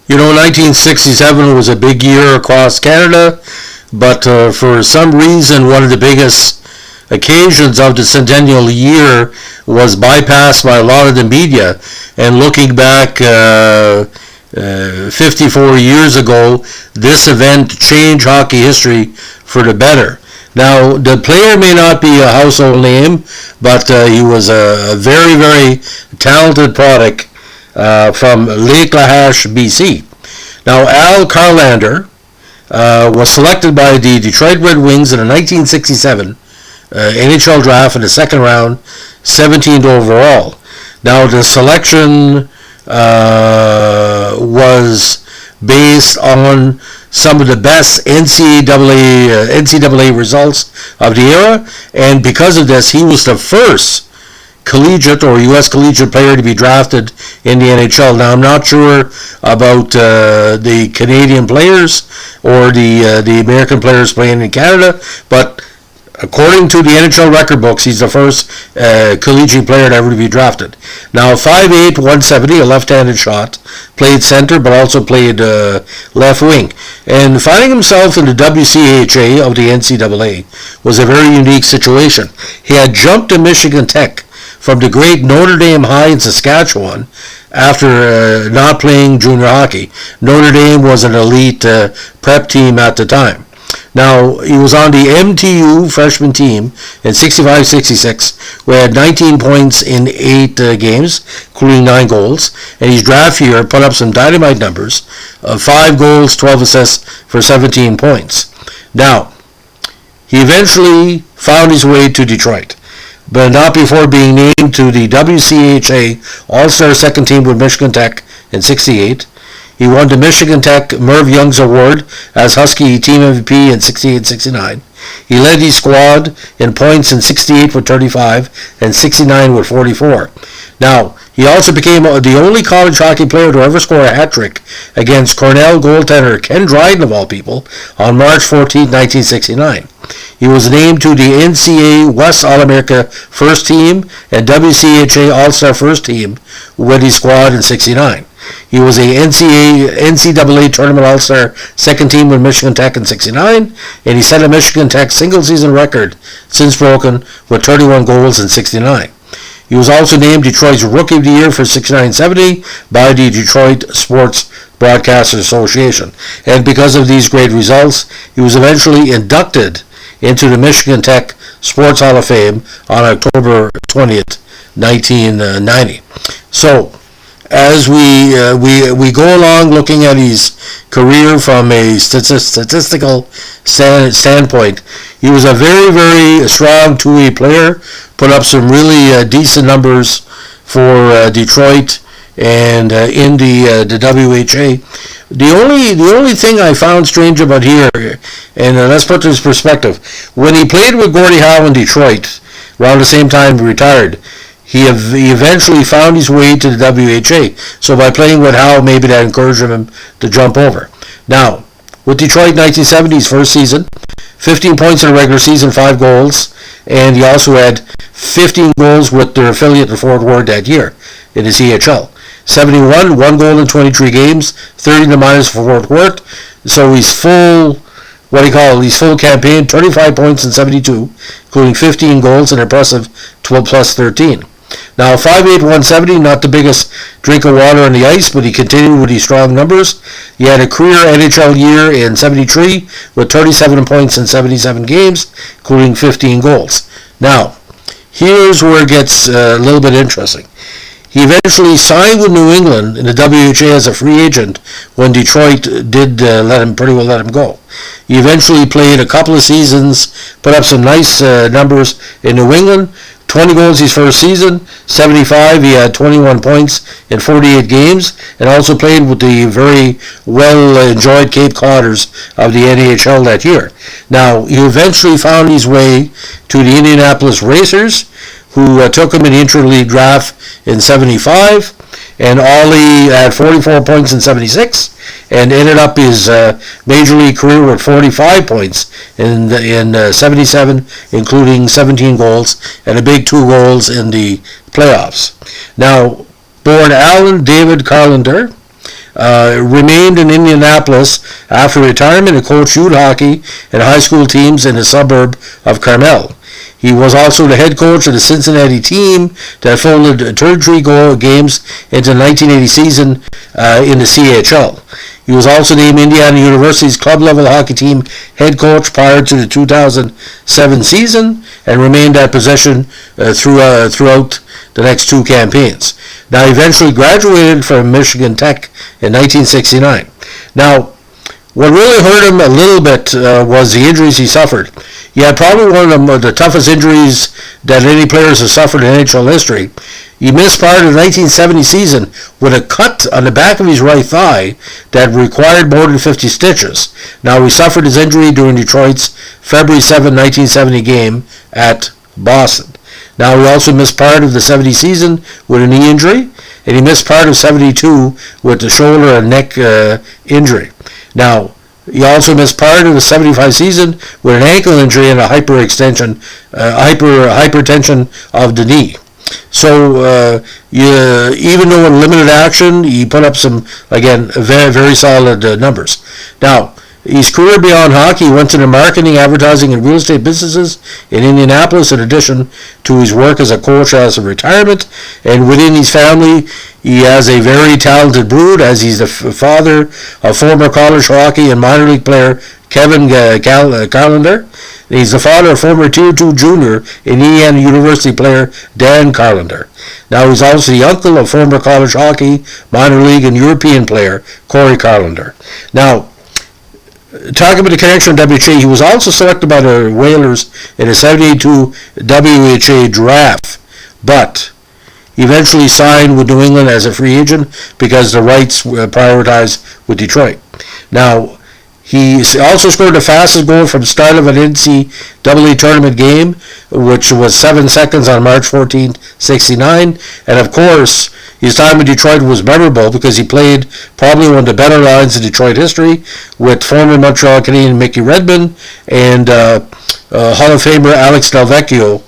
1967 was a big year across Canada, but for some reason, one of the biggest occasions of the centennial year was bypassed by a lot of the media. And looking back 54 years ago, this event changed hockey history for the better. Now, the player may not be a household name, but he was a very, very talented product from Lake Lahache, BC. Now, Al Karlander was selected by the Detroit Red Wings in the 1967 NHL Draft in the second round, 17th overall. Now, the selection was based on some of the best NCAA results of the era, and because of this, he was the first collegiate or U.S. collegiate player to be drafted in the NHL. Now, I'm not sure about the Canadian players or the American players playing in Canada, but according to the NHL record books, he's the first collegiate player to ever be drafted. Now, 5'8", 170, a left-handed shot, played center but also played left wing. And finding himself in the WCHA of the NCAA was a very unique situation. He had jumped to Michigan Tech from the great Notre Dame High in Saskatchewan after not playing junior hockey. Notre Dame was an elite prep team at the time. Now, he was on the MTU freshman team in 65-66, where he had 19 points in 8 games, including 9 goals, and his draft year put up some dynamite numbers of 5 goals, 12 assists for 17 points. Now, he eventually found his way to Detroit, but not before being named to the WCHA All-Star second team with Michigan Tech in 68. He won the Michigan Tech Merv Youngs Award as Husky Team MVP in 68-69. He led his squad in points in 68 with 35 and 69 with 44. Now, he also became the only college hockey player to ever score a hat-trick against Cornell goaltender Ken Dryden, of all people, on March 14, 1969. He was named to the NCAA West All-America First Team and WCHA All-Star First Team with his squad in 69. He was a NCAA Tournament All-Star second team with Michigan Tech in 69, and he set a Michigan Tech single-season record since broken with 31 goals in 69. He was also named Detroit's Rookie of the Year for 69-70 by the Detroit Sports Broadcasters Association. And because of these great results, he was eventually inducted into the Michigan Tech Sports Hall of Fame on October 20th, 1990. So, as we go along looking at his career from a statistical standpoint, he was a very, very strong two-way player, put up some really decent numbers for Detroit and in the WHA. The only thing I found strange about here, and let's put this in perspective, when he played with Gordie Howe in Detroit, around the same time he retired, he eventually found his way to the WHA. So by playing with Howe, maybe that encouraged him to jump over. Now, with Detroit 1970's first season, 15 points in the regular season, 5 goals, and he also had 15 goals with their affiliate in Fort Worth that year in the CHL. 71, 1 goal in 23 games, 30 in the minors for Fort Worth. So his full campaign, 35 points in 72, including 15 goals, an impressive 12 plus 13. Now, 5'8", 170, not the biggest drink of water on the ice, but he continued with his strong numbers. He had a career NHL year in 73 with 37 points in 77 games, including 15 goals. Now, here's where it gets a little bit interesting. He eventually signed with New England in the WHA as a free agent when Detroit did let him go. He eventually played a couple of seasons, put up some nice numbers in New England. 20 goals his first season, 75, he had 21 points in 48 games, and also played with the very well-enjoyed Cape Codders of the NHL that year. Now, he eventually found his way to the Indianapolis Racers, who took him in the Interleague draft in 75, and Ollie had 44 points in 76, and ended up his major league career with 45 points in 77, including 17 goals and a big 2 goals in the playoffs. Now, born Alan David Karlander, remained in Indianapolis after retirement and coached youth hockey and high school teams in the suburb of Carmel. He was also the head coach of the Cincinnati team that folded 33 games into the 1980 season in the CHL. He was also named Indiana University's club-level hockey team head coach prior to the 2007 season and remained that position throughout the next two campaigns. Now, he eventually graduated from Michigan Tech in 1969. Now, what really hurt him a little bit was the injuries he suffered. He had probably one of the toughest injuries that any players have suffered in NHL history. He missed part of the 1970 season with a cut on the back of his right thigh that required more than 50 stitches. Now, he suffered his injury during Detroit's February 7, 1970 game at Boston. Now, he also missed part of the 70 season with a knee injury, and he missed part of 72 with the shoulder and neck injury. Now, he also missed part of the 75 season with an ankle injury and a hypertension of the knee. So, even though in limited action, he put up some, again, very, very solid numbers. Now, his career beyond hockey went to the marketing, advertising, and real estate businesses in Indianapolis, in addition to his work as a coach as a retirement. And within his family, he has a very talented brood, as he's the father of former college hockey and minor league player Kevin Karlander. He's the father of former Tier 2 junior and Indiana University player Dan Karlander. Now, he's also the uncle of former college hockey, minor league, and European player Corey Karlander. Now, talking about the connection with WHA, he was also selected by the Whalers in the 72 WHA draft, but eventually signed with New England as a free agent because the rights were prioritized with Detroit. Now, he also scored the fastest goal from start of an NCAA tournament game, which was 7 seconds on March 14, 1969. And of course, his time in Detroit was memorable because he played probably one of the better lines in Detroit history with former Montreal Canadian Mickey Redmond and Hall of Famer Alex Delvecchio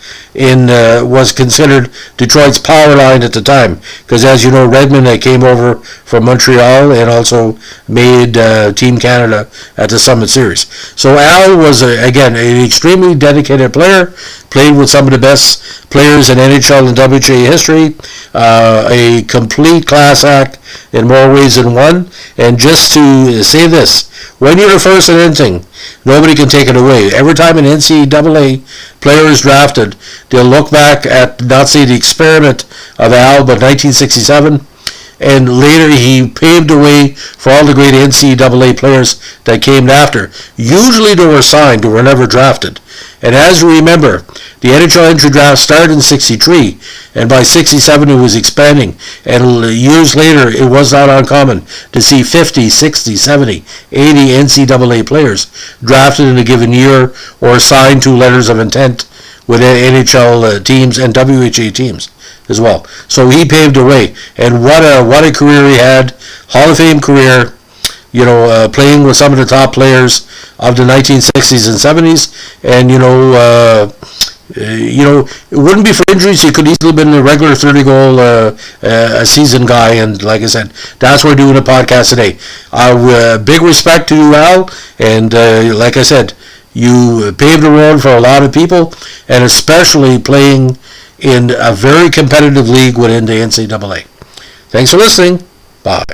was considered Detroit's power line at the time, because as you know, Redmond came over from Montreal and also made Team Canada at the Summit Series. So Al was, again, an extremely dedicated player, played with some of the best players in NHL and WHA history, a complete class act in more ways than one. And just to say this, when you're the first in anything, nobody can take it away. Every time an NCAA player is drafted, they'll look back at, not say the experiment of Al, but 1967, and later he paved the way for all the great NCAA players that came after. Usually they were signed, they were never drafted. And as you remember, the NHL Entry Draft started in 63, and by 67 it was expanding. And years later, it was not uncommon to see 50, 60, 70, 80 NCAA players drafted in a given year or signed to letters of intent with NHL teams and WHA teams as well. So he paved the way, and what a career he had, Hall of Fame career. Playing with some of the top players of the 1960s and 70s, and it wouldn't be for injuries. He could easily have been a regular 30-goal a season guy, and like I said, that's why we're doing a podcast today. Big respect to you, Al, and like I said, you paved the road for a lot of people, and especially playing in a very competitive league within the NCAA. Thanks for listening. Bye.